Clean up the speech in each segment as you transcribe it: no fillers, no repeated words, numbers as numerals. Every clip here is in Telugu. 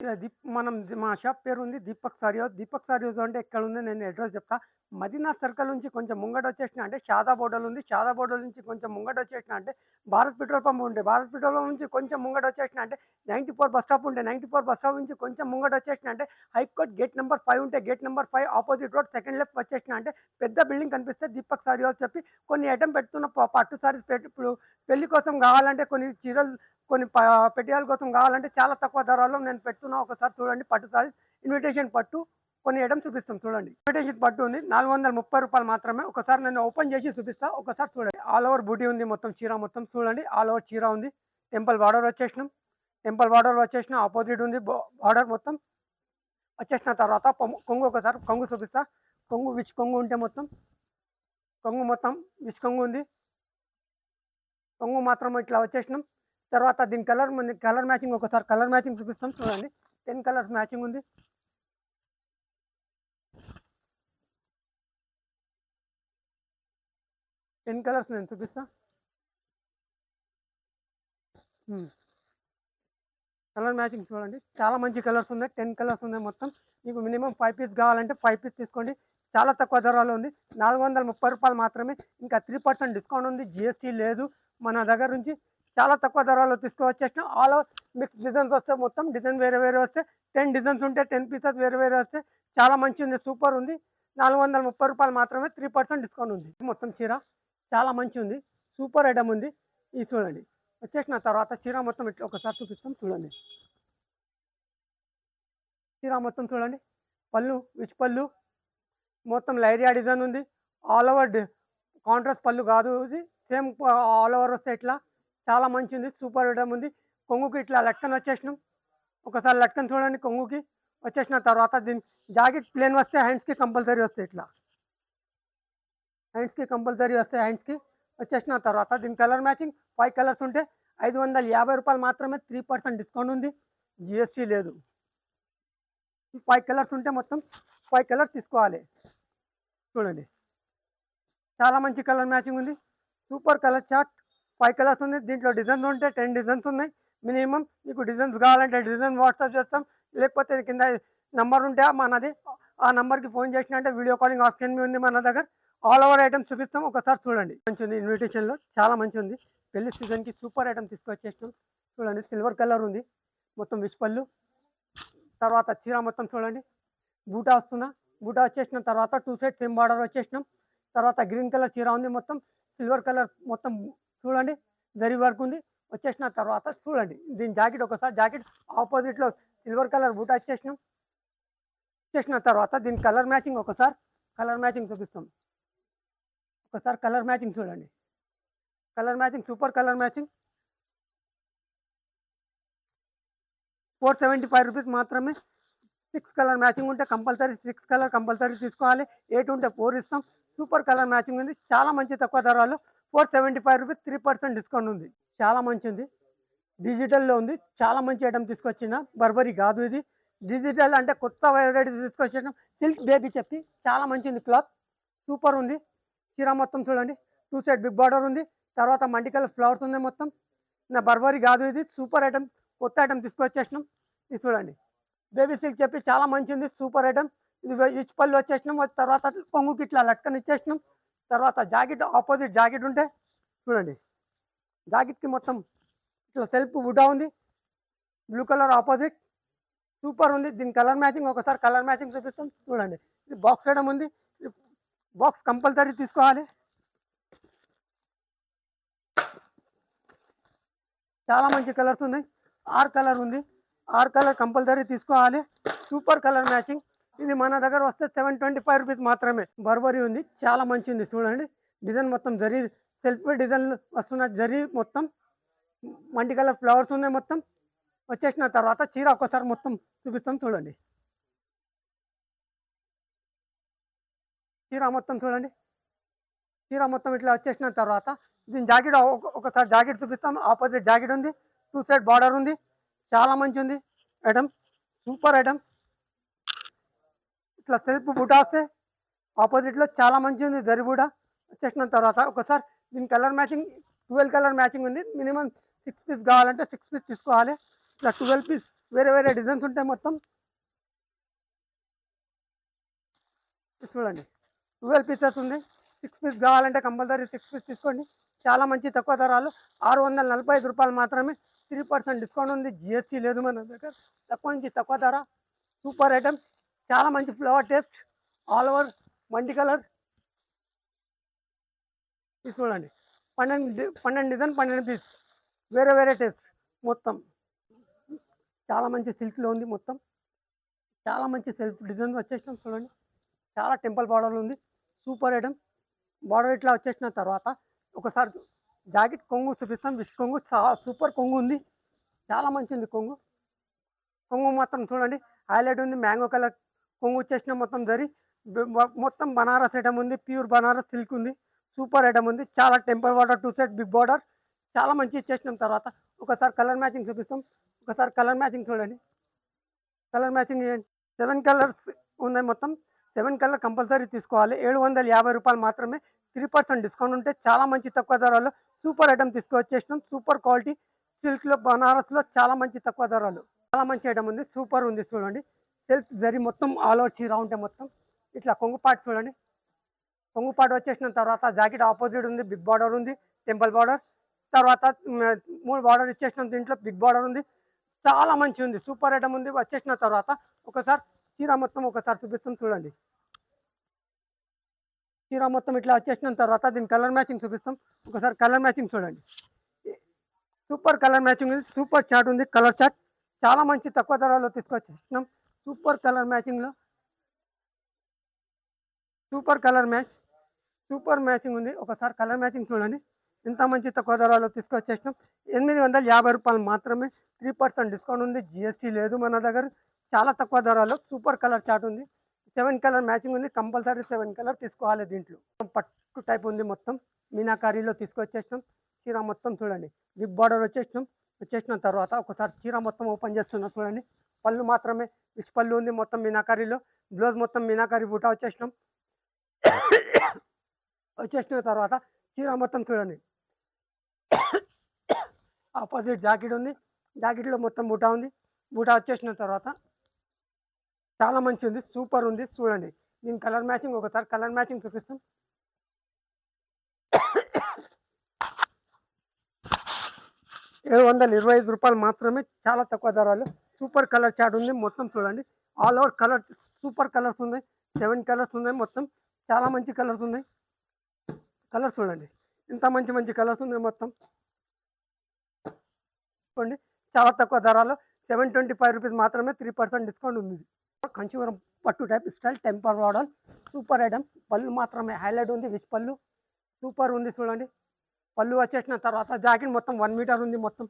మనం మా షాప్ పేరు ఉంది Deepak sorry house. Deepak sorry house అంటే ఎక్కడ ఉంది నేను అడ్రెస్ చెప్తా. మదీనాథ్ సర్కిల్ నుంచి కొంచెం ముంగటొచ్చేసినా అంటే షాదాబ్ హోటల్ ఉంది. షాదాబ్ హోటల్ నుంచి కొంచెం ముంగటొచ్చేసినా అంటే భారత్ పెట్రోల్ పంప్ ఉండే. భారత్ పెట్రోల్ పంప్ నుంచి కొంచెం ముంగటొచ్చేసినా అంటే 94 బస్ స్టాప్ ఉండే. 94 బస్ స్టాప్ నుంచి కొంచెం ముంగటొచ్చేసినా అంటే హైకోర్ట్ గేట్ నెంబర్ 5 ఉంటే gate number 5 opposite road second left వచ్చేసినా అంటే పెద్ద బిల్డింగ్ కనిపిస్తే దీపక్ సారీ హౌస్ చెప్పి కొన్ని ఐటెం పెడుతున్న పట్టు సారీస్ ఇప్పుడు పెళ్లి కోసం కావాలంటే కొన్ని చీరలు కొన్ని పెట్టియాల కోసం కావాలంటే చాలా తక్కువ ధరలో నేను పెడుతున్నా. ఒకసారి చూడండి పట్టు సారీస్. ఇన్విటేషన్ పట్టు కొన్ని ఐటమ్స్ చూపిస్తాం చూడండి. ఇన్విటేషన్ పట్టు ఉంది 430 రూపాయలు మాత్రమే. ఒకసారి నేను ఓపెన్ చేసి చూపిస్తా. ఒకసారి చూడండి. ఆల్ ఓవర్ బూటీ ఉంది మొత్తం చీర మొత్తం చూడండి. ఆల్ ఓవర్ చీర ఉంది. టెంపుల్ బార్డర్ వచ్చేసినాం. టెంపుల్ బార్డర్ వచ్చేసిన ఆపోజిట్ ఉంది బార్డర్ మొత్తం వచ్చేసిన తర్వాత కొంగు ఒకసారి కొంగు చూపిస్తా. కొంగు విచ్ కొంగు ఉంటే మొత్తం కొంగు మొత్తం విచ్ కొంగు ఉంది. కొంగు మాత్రం ఇట్లా వచ్చేసినాం. తర్వాత దీని కలర్ మ్యాచింగ్ ఒకసారి కలర్ మ్యాచింగ్ చూపిస్తాం చూడండి. 10 కలర్స్ మ్యాచింగ్ ఉంది. 10 కలర్స్ నేను చూపిస్తా. కలర్ మ్యాచింగ్ చూడండి. చాలా మంచి కలర్స్ ఉన్నాయి. 10 కలర్స్ ఉన్నాయి మొత్తం. మీకు మినిమం 5 పీస్ కావాలంటే 5 పీస్ తీసుకోండి. చాలా తక్కువ ధరలో ఉంది. 430 రూపాయలు మాత్రమే. ఇంకా 3% డిస్కౌంట్ ఉంది. జిఎస్టీ లేదు. మన దగ్గర నుంచి చాలా తక్కువ ధరలో తీసుకువచ్చేసిన ఆల్ ఓవర్ మిక్స్ డిజైన్స్ వస్తే మొత్తం డిజైన్ వేరే వేరే వస్తే 10 డిజైన్స్ ఉంటే 10 పీసెస్ వేరే వేరే వస్తే చాలా మంచి ఉంది. సూపర్ ఉంది. 430 రూపాయలు మాత్రమే. 3% డిస్కౌంట్ ఉంది. మొత్తం చీర చాలా మంచి ఉంది. సూపర్ ఐటమ్ ఉంది. ఇది చూడండి. వచ్చేసిన తర్వాత చీర మొత్తం ఇట్లా ఒకసారి చూపిస్తాం చూడండి. చీర మొత్తం చూడండి. పళ్ళు విచ్ పళ్ళు మొత్తం లైరియా డిజైన్ ఉంది. ఆల్ ఓవర్ కాంట్రాస్ట్ పళ్ళు కాదు. ఇది సేమ్ ఆల్ ఓవర్ వస్తే ఇట్లా చాలా మంచి ఉంది. సూపర్ ఐటమ్ ఉంది. కొంగుకి ఇట్లా లట్కన్ వచ్చేసినాం. ఒకసారి లట్కన్ చూడండి. కొంగుకి వచ్చేసిన తర్వాత దీని జాకెట్ ప్లేన్ వస్తే హ్యాండ్స్కి కంపల్సరీ వస్తాయి. ఇట్లా హ్యాండ్స్కి కంపల్సరీ వస్తాయి. హ్యాండ్స్కి వచ్చేసిన తర్వాత దీని కలర్ మ్యాచింగ్ 5 కలర్స్ ఉంటే 550 రూపాయలు మాత్రమే. 3% డిస్కౌంట్ ఉంది. జిఎస్టీ లేదు. 5 కలర్స్ ఉంటే మొత్తం 5 కలర్స్ తీసుకోవాలి. చూడండి చాలా మంచి కలర్ మ్యాచింగ్ ఉంది. సూపర్ కలర్ చార్ట్ 5 కలర్స్ ఉంది. దీంట్లో డిజైన్స్ ఉంటే 10 డిజైన్స్ ఉన్నాయి. మినిమం మీకు డిజైన్స్ కావాలంటే డిజైన్ వాట్సాప్ చేస్తాం. లేకపోతే కింద నెంబర్ ఉంటే మనది ఆ నెంబర్కి ఫోన్ చేసినట్టే వీడియో కాలింగ్ ఆప్షన్ ఉంది మన దగ్గర. ఆల్ ఓవర్ ఐటమ్స్ చూపిస్తాం. ఒకసారి చూడండి. మంచి ఉంది. ఇన్విటేషన్లో చాలా మంచి ఉంది. పెళ్లి సీజన్కి సూపర్ ఐటమ్ తీసుకొచ్చేసినాం. చూడండి సిల్వర్ కలర్ ఉంది మొత్తం విష్ పళ్ళు. తర్వాత చీర మొత్తం చూడండి. బూటా వస్తున్నా. బూటా వచ్చేసిన తర్వాత 2 సైడ్ సేమ్ బార్డర్ వచ్చేసినాం. తర్వాత గ్రీన్ కలర్ చీర ఉంది మొత్తం సిల్వర్ కలర్ మొత్తం చూడండి. జరీ వర్క్ ఉంది. వచ్చేసిన తర్వాత చూడండి దీని జాకెట్ ఒకసారి జాకెట్ ఆపోజిట్లో సిల్వర్ కలర్ బూటా వచ్చేసినాం. వచ్చేసిన తర్వాత దీని కలర్ మ్యాచింగ్ ఒకసారి కలర్ మ్యాచింగ్ చూపిస్తాం. ఒకసారి కలర్ మ్యాచింగ్ చూడండి. Colour matching super colour matching 475 rupees మాత్రమే. 6 కలర్ మ్యాచింగ్ ఉంటే కంపల్సరీ 6 కలర్ కంపల్సరీ తీసుకోవాలి. 8 ఉంటే 4 ఇస్తాం. సూపర్ కలర్ మ్యాచింగ్ ఉంది. చాలా మంచి తక్కువ ధరలో 475 రూపీస్. 3% డిస్కౌంట్ ఉంది. చాలా మంచి ఉంది. డిజిటల్లో ఉంది. చాలా మంచి ఐటమ్ తీసుకొచ్చిన. బర్బరీ కాదు ఇది. డిజిటల్ అంటే కొత్త వెరైటీ తీసుకొచ్చిన. సిల్క్ బేబీ చెప్పి చాలా మంచిది. క్లాత్ సూపర్ ఉంది. చీర మొత్తం చూడండి. 2 సైడ్ బిగ్ బార్డర్ ఉంది. తర్వాత మల్టీ కలర్ ఫ్లవర్స్ ఉంది మొత్తం. నా బర్బరీ కాదు ఇది. సూపర్ ఐటమ్ కొత్త ఐటమ్ తీసుకొచ్చేసినాం. ఇది చూడండి బేబీ సిల్క్ చెప్పి చాలా మంచిది. సూపర్ ఐటమ్ ఇది. ఇచ్ పళ్ళు వచ్చేసినాం. తర్వాత కొంగుకి ఇట్లా లట్కన్ ఇచ్చేసినాం. తర్వాత జాకెట్ ఆపోజిట్ జాకెట్ ఉంటే చూడండి. జాకెట్కి మొత్తం ఇట్లా సెల్ఫ్ వుడా ఉంది. బ్లూ కలర్ ఆపోజిట్ సూపర్ ఉంది. దీని కలర్ మ్యాచింగ్ ఒకసారి కలర్ మ్యాచింగ్ చూపిస్తాం చూడండి. ఇది బాక్స్ ఐటమ్ ఉంది. బాక్స్ కంపల్సరీ తీసుకోవాలి. చాలా మంచి కలర్స్ ఉన్నాయి. 6 కలర్ ఉంది. 6 కలర్ కంపల్సరీ తీసుకోవాలి. Super colour matching. ఇది మన దగ్గర వస్తే 725 రూపీస్ మాత్రమే. బర్బరీ ఉంది. చాలా మంచిది. చూడండి డిజైన్ మొత్తం జరీ సెల్ఫ్ డిజైన్ వస్తున్న జరీ మొత్తం మల్టీ కలర్ ఫ్లవర్స్ ఉన్నాయి మొత్తం. వచ్చేసిన తర్వాత చీర ఒకసారి మొత్తం చూపిస్తాం చూడండి. చీర మొత్తం చూడండి. చీర మొత్తం ఇట్లా వచ్చేసిన తర్వాత దీని జాకెట్ ఒకసారి జాకెట్ చూపిస్తాం. ఆపోజిట్ జాకెట్ ఉంది. 2 సైడ్ బార్డర్ ఉంది. చాలా మంచి ఉంది ఐటమ్. Super item. ఇట్లా సెల్ఫ్ బూటా వస్తే ఆపోజిట్లో చాలా మంచి ఉంది. జరి బూటా వచ్చేసిన తర్వాత ఒకసారి దీని కలర్ మ్యాచింగ్ 12 కలర్ మ్యాచింగ్ ఉంది. మినిమం 6 పీస్ కావాలంటే 6 పీస్ తీసుకోవాలి. ఇట్లా 12 పీస్ వేరే వేరే డిజైన్స్ ఉంటాయి మొత్తం. చూడండి 12 పీసెస్ ఉంది. 6 పీస్ కావాలంటే కంపల్సరీ 6 పీస్ తీసుకోండి. చాలా మంచి తక్కువ ధరలు 645 రూపాయలు మాత్రమే. 3% డిస్కౌంట్ ఉంది. జిఎస్టీ లేదు మన దగ్గర. తక్కువ నుంచి తక్కువ ధర. Super item. చాలా మంచి flower taste. All over multi colour. ఇది చూడండి 12 డిజైన్ 12 పీస్. వేరే వేరే టేస్ట్ మొత్తం. చాలా మంచి సిల్క్లో ఉంది మొత్తం. చాలా మంచి సెల్ఫ్ డిజైన్ వచ్చేసినాం చూడండి. చాలా టెంపుల్ బార్డర్లు ఉంది. Super item. బార్డర్ ఇట్లా వచ్చేసిన తర్వాత ఒకసారి జాకెట్ కొంగు చూపిస్తాం. విష్ కొంగు సూపర్ కొంగు ఉంది. చాలా మంచి ఉంది కొంగు. కొంగు మొత్తం చూడండి హైలైట్ ఉంది. మ్యాంగో కలర్ కొంగు వచ్చేసిన మొత్తం జరి మొత్తం బనారస్ ఐటమ్ ఉంది. ప్యూర్ బనారస్ సిల్క్ ఉంది. సూపర్ ఐటమ్ ఉంది. చాలా temple border 2 set big border చాలా మంచి ఇచ్చేసినాం. తర్వాత ఒకసారి కలర్ మ్యాచింగ్ చూపిస్తాం. ఒకసారి కలర్ మ్యాచింగ్ చూడండి. కలర్ మ్యాచింగ్ 7 కలర్స్ ఉన్నాయి మొత్తం. 7 కలర్ కంపల్సరీ తీసుకోవాలి. 750 రూపాయలు మాత్రమే. 3% డిస్కౌంట్ ఉంటే చాలా మంచి తక్కువ ధరలు సూపర్ ఐటమ్ తీసుకొచ్చేసినాం. సూపర్ క్వాలిటీ సిల్క్లో బనారస్లో చాలా మంచి తక్కువ ధరలు. చాలా మంచి ఐటమ్ ఉంది. సూపర్ ఉంది చూడండి. సెల్ఫ్ జరీ మొత్తం ఆల్ ఓవర్ చీర ఉంటే మొత్తం ఇట్లా కొంగుపాటు చూడండి. కొంగుపాటు వచ్చేసిన తర్వాత జాకెట్ ఆపోజిట్ ఉంది. బిగ్ బార్డర్ ఉంది. Temple border. తర్వాత 3 బార్డర్ ఇచ్చేసినాం. దీంట్లో బిగ్ బార్డర్ ఉంది. చాలా మంచి ఉంది. సూపర్ ఐటమ్ ఉంది. వచ్చేసిన తర్వాత ఒకసారి చీర మొత్తం ఒకసారి చూపిస్తాం చూడండి. చీర మొత్తం ఇట్లా వచ్చేసిన తర్వాత దీని కలర్ మ్యాచింగ్ చూపిస్తాం. ఒకసారి కలర్ మ్యాచింగ్ చూడండి. సూపర్ కలర్ మ్యాచింగ్ ఉంది. సూపర్ చాట్ ఉంది. కలర్ చాట్ చాలా మంచి తక్కువ ధరలో తీసుకొచ్చేసినాం. సూపర్ కలర్ మ్యాచింగ్లో super colour match. Super matching ఉంది. ఒకసారి కలర్ మ్యాచింగ్ చూడండి. ఎంత మంచి తక్కువ ధరలో తీసుకొచ్చేసినాం. 850 రూపాయలు మాత్రమే. 3% డిస్కౌంట్ ఉంది. జిఎస్టీ లేదు మన దగ్గర. చాలా తక్కువ ధరలో సూపర్ కలర్ చాట్ ఉంది. 7 కలర్ మ్యాచింగ్ ఉంది. కంపల్సరీ 7 కలర్ తీసుకోవాలి. దీంట్లో పట్టు టైప్ ఉంది. మొత్తం మీనాకారీలో తీసుకొచ్చేసినాం. చీర మొత్తం చూడండి. బిగ్ బార్డర్ వచ్చేసిన తర్వాత ఒకసారి చీర మొత్తం ఓపెన్ చేస్తున్నా చూడండి. పళ్ళు మాత్రమే విష్ పళ్ళు ఉంది. మొత్తం మీనాకారీలో. బ్లౌజ్ మొత్తం మీనాకారీ బూటా వచ్చేసినాం. వచ్చేసిన తర్వాత చీర మొత్తం చూడండి. ఆపోజిట్ జాకెట్ ఉంది. జాకెట్లో మొత్తం బూటా ఉంది. బూటా వచ్చేసిన తర్వాత చాలా మంచి ఉంది. సూపర్ ఉంది చూడండి. దీని కలర్ మ్యాచింగ్ ఒకసారి కలర్ మ్యాచింగ్ చూపిస్తాం. 725 రూపాయలు మాత్రమే. చాలా తక్కువ ధరలు. సూపర్ కలర్ చాట్ ఉంది. మొత్తం చూడండి. All over colour super colours ఉన్నాయి. 7 కలర్స్ ఉన్నాయి మొత్తం. చాలా మంచి కలర్స్ ఉన్నాయి. కలర్స్ చూడండి. ఇంత మంచి మంచి కలర్స్ ఉన్నాయి మొత్తం. చూడండి చాలా తక్కువ ధరలో 725 రూపీస్ మాత్రమే. 3% డిస్కౌంట్ ఉంది. కంచీవరం పట్టు type style temper border super item. పళ్ళు మాత్రమే హైలైట్ ఉంది. విచ్ పళ్ళు సూపర్ ఉంది చూడండి. పళ్ళు వచ్చేసిన తర్వాత జాకెట్ మొత్తం 1 మీటర్ ఉంది. మొత్తం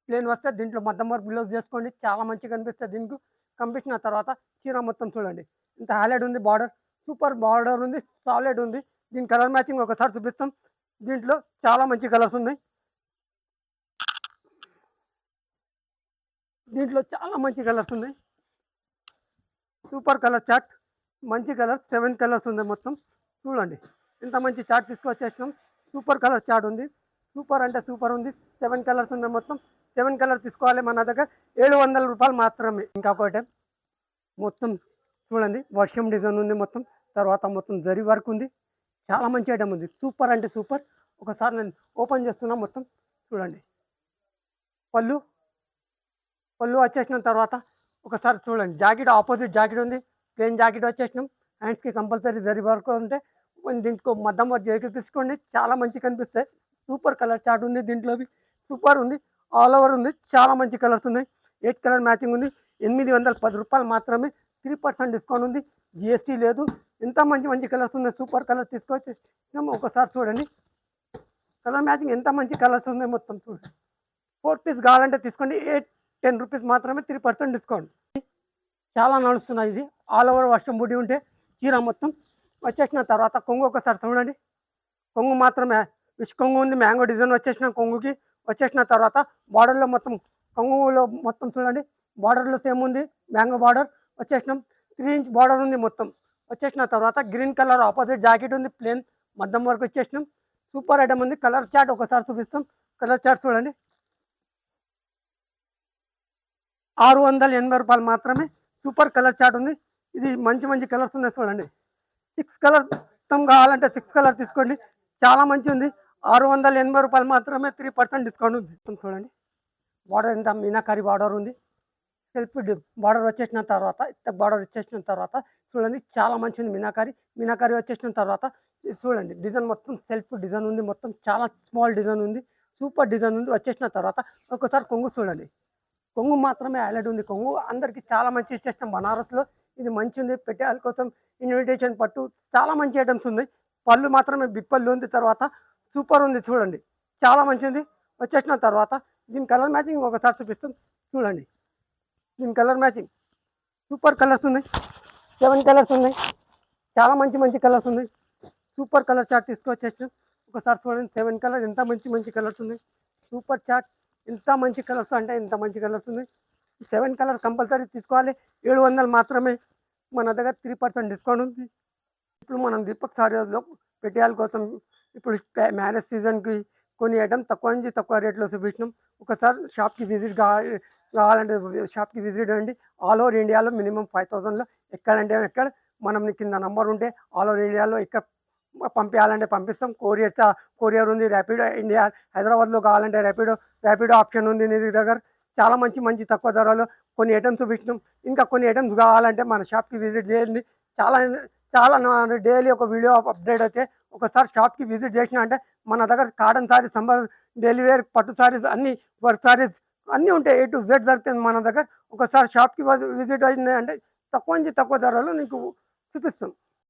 ప్లేన్ వస్తే దీంట్లో మధ్య వర్క్ బ్లౌజ్ చేసుకోండి. చాలా మంచిగా కనిపిస్తుంది. దీనికి కనిపించిన తర్వాత చీర మొత్తం చూడండి. ఇంత హైలైట్ ఉంది. బార్డర్ సూపర్ బార్డర్ ఉంది. సాలిడ్ ఉంది. దీని కలర్ మ్యాచింగ్ ఒకసారి చూపిస్తాం. దీంట్లో చాలా మంచి కలర్స్ ఉన్నాయి. దీంట్లో చాలా మంచి కలర్స్ ఉన్నాయి. సూపర్ కలర్ చాట్ మంచి కలర్స్ 7 కలర్స్ ఉంది మొత్తం. చూడండి ఇంత మంచి చాట్ తీసుకొచ్చేసినాం. సూపర్ కలర్ చాట్ ఉంది. సూపర్ అంటే సూపర్ ఉంది. 7 కలర్స్ ఉన్నాయి మొత్తం. 7 కలర్ తీసుకోవాలి మన దగ్గర. 700 రూపాయలు మాత్రమే. ఇంకొకటి మొత్తం చూడండి. వర్షం డిజైన్ ఉంది మొత్తం. తర్వాత మొత్తం జరీ వర్క్ ఉంది. చాలా మంచి ఐటమ్ ఉంది. సూపర్ అంటే సూపర్. ఒకసారి నేను ఓపెన్ చేస్తున్నా మొత్తం చూడండి. పళ్ళు వచ్చేసిన తర్వాత ఒకసారి చూడండి. జాకెట్ ఆపోజిట్ జాకెట్ ఉంది. ప్లెయిన్ జాకెట్ వచ్చేసినాం. హ్యాండ్స్కి కంపల్సరీ జరీ వర్క్ ఉంటే దీంట్లో మధ్యం వర్క్ తీసుకోండి. చాలా మంచి కనిపిస్తాయి. సూపర్ కలర్ చాట్ ఉంది. దీంట్లో సూపర్ ఉంది. ఆల్ ఓవర్ ఉంది. చాలా మంచి కలర్స్ ఉన్నాయి. 8 కలర్ మ్యాచింగ్ ఉంది. 810 రూపాయలు మాత్రమే. 3% డిస్కౌంట్ ఉంది. జిఎస్టీ లేదు. ఎంత మంచి మంచి కలర్స్ ఉన్నాయి. సూపర్ కలర్ తీసుకొచ్చి ఒకసారి చూడండి. కలర్ మ్యాచింగ్ ఎంత మంచి కలర్స్ ఉన్నాయి మొత్తం చూడండి. 4 పీస్ కావాలంటే తీసుకోండి. 10 రూపీస్ మాత్రమే. 3% డిస్కౌంట్. చాలా నడుస్తున్నాయి. ఇది ఆల్ ఓవర్ వర్షం బుడ్డి ఉంటే చీర మొత్తం వచ్చేసిన తర్వాత కొంగు ఒకసారి చూడండి. కొంగు మాత్రమే విష్ కొంగు ఉంది. మ్యాంగో డిజైన్ వచ్చేసిన కొంగుకి వచ్చేసిన తర్వాత బార్డర్లో మొత్తం కొంగులో మొత్తం చూడండి. బార్డర్లో సేమ్ ఉంది. మ్యాంగో బార్డర్ వచ్చేసినాం. 3 ఇంచ్ బార్డర్ ఉంది మొత్తం. వచ్చేసిన తర్వాత గ్రీన్ కలర్ ఆపోజిట్ జాకెట్ ఉంది. ప్లేన్ మధ్యం వరకు వచ్చేసినాం. సూపర్ ఐటమ్ ఉంది. కలర్ చార్ట్ ఒకసారి చూపిస్తాం. కలర్ చార్ట్ చూడండి. రూ. 680 మాత్రమే. సూపర్ కలర్ చార్ట్ ఉంది. ఇది మంచి మంచి కలర్స్ ఉన్నాయి చూడండి. 6 కలర్ మొత్తం కావాలంటే 6 కలర్ తీసుకోండి. చాలా మంచిగా ఉంది. రూ. 680 మాత్రమే 3% డిస్కౌంట్ ఉంది. చూడండి బార్డర్ ఎంత మీనాకారి బార్డర్ ఉంది. సెల్ఫ్ బార్డర్ వచ్చేసిన తర్వాత బార్డర్ వచ్చేసిన తర్వాత చూడండి చాలా మంచిది. మీనాకారి వచ్చేసిన తర్వాత చూడండి డిజైన్ మొత్తం సెల్ఫ్ డిజైన్ ఉంది. మొత్తం చాలా స్మాల్ డిజైన్ ఉంది. సూపర్ డిజైన్ ఉంది. వచ్చేసిన తర్వాత ఒకసారి కొంగు చూడండి. కొంగు మాత్రమే హైలైట్ ఉంది. కొంగు అందరికీ చాలా మంచి ఇచ్చేసిన బనారస్లో ఇది మంచి ఉంది. పెట్టేయాల కోసం ఇన్విటేషన్ పట్టు చాలా మంచి ఐటమ్స్ ఉన్నాయి. పళ్ళు మాత్రమే బిప్పళ్ళు ఉంది. తర్వాత సూపర్ ఉంది చూడండి, చాలా మంచిది. వచ్చేసిన తర్వాత దీని కలర్ మ్యాచింగ్ ఒకసారి చూపిస్తాం చూడండి. దీని కలర్ మ్యాచింగ్ సూపర్ కలర్స్ ఉన్నాయి. 7 కలర్స్ ఉన్నాయి. చాలా మంచి మంచి కలర్స్ ఉన్నాయి. సూపర్ కలర్ చార్ట్ తీసుకొచ్చేసాం. ఒకసారి చూడండి 7 కలర్ ఎంత మంచి మంచి కలర్స్ ఉన్నాయి. సూపర్ చార్ట్ ఎంత మంచి కలర్స్ అంటే ఎంత మంచి కలర్స్ ఉన్నాయి. 7 కలర్ కంపల్సరీ తీసుకోవాలి. 700 మాత్రమే. మన దగ్గర 3% డిస్కౌంట్ ఉంది. ఇప్పుడు మనం దీపక్ సారీలో పెట్టేయాల కోసం ఇప్పుడు మ్యారేజ్ సీజన్కి కొన్ని ఐటమ్ తక్కువ నుంచి తక్కువ రేట్లో చూపించినాం. ఒకసారి షాప్కి విజిట్ కావాలంటే షాప్కి విజిట్ అండి. ఆల్ ఓవర్ ఇండియాలో మినిమం 5000లో ఎక్కడంటే ఎక్కడ మనం కింద నంబర్ ఉంటే ఆల్ ఓవర్ ఇండియాలో ఎక్కడ పంపించాలంటే పంపిస్తాం. కొరియర్ ఉంది. ర్యాపిడో ఇండియా హైదరాబాద్లో కావాలంటే ర్యాపిడో ఆప్షన్ ఉంది నీ దగ్గర. చాలా మంచి మంచి తక్కువ ధరలో కొన్ని ఐటమ్స్ చూపించినాం. ఇంకా కొన్ని ఐటమ్స్ కావాలంటే మన షాప్కి విజిట్ చేయండి. చాలా చాలా డైలీ ఒక వీడియో అప్డేట్ అయితే ఒకసారి షాప్కి విజిట్ చేసిన అంటే మన దగ్గర కాటన్ సారీస్, సంబర్ డైలీ వేర్, పట్టు సారీస్, అన్ని వర్క్ సారీస్ అన్నీ ఉంటాయి. A to Z దొరుకుతుంది మన దగ్గర. ఒకసారి షాప్కి విజిట్ అయింది అంటే తక్కువ నుంచి తక్కువ ధరలో నీకు చూపిస్తాం.